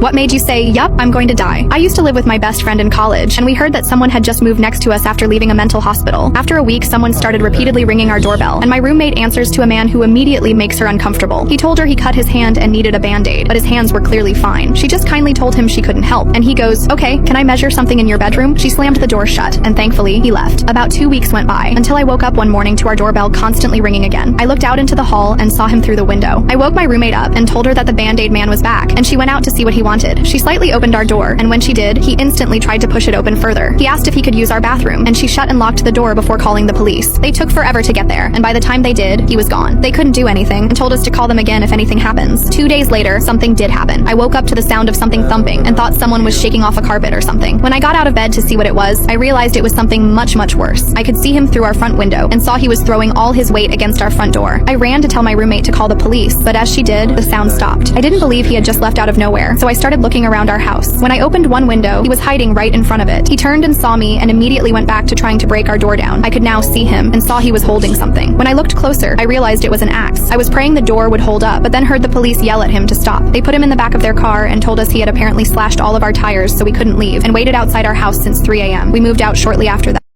What made you say, yup, I'm going to die? I used to live with my best friend in college, and we heard that someone had just moved next to us after leaving a mental hospital. After a week, someone started repeatedly ringing our doorbell, and my roommate answers to a man who immediately makes her uncomfortable. He told her he cut his hand and needed a band-aid, but his hands were clearly fine. She just kindly told him she couldn't help, and he goes, okay, can I measure something in your bedroom? She slammed the door shut, and thankfully, he left. About 2 weeks went by, until I woke up one morning to our doorbell constantly ringing again. I looked out into the hall and saw him through the window. I woke my roommate up and told her that the band-aid man was back, and she went out to see what he wanted. She slightly opened our door, and when she did, he instantly tried to push it open further. He asked if he could use our bathroom, and she shut and locked the door before calling the police. They took forever to get there, and by the time they did, he was gone. They couldn't do anything, and told us to call them again if anything happens. 2 days later, something did happen. I woke up to the sound of something thumping, and thought someone was shaking off a carpet or something. When I got out of bed to see what it was, I realized it was something much, much worse. I could see him through our front window, and saw he was throwing all his weight against our front door. I ran to tell my roommate to call the police, but as she did, the sound stopped. I didn't believe he had just left out of nowhere, so I started looking around our house. When I opened one window, he was hiding right in front of it. He turned and saw me and immediately went back to trying to break our door down. I could now see him and saw he was holding something. When I looked closer, I realized it was an axe. I was praying the door would hold up, but then heard the police yell at him to stop. They put him in the back of their car and told us he had apparently slashed all of our tires so we couldn't leave, and waited outside our house since 3 a.m. We moved out shortly after that.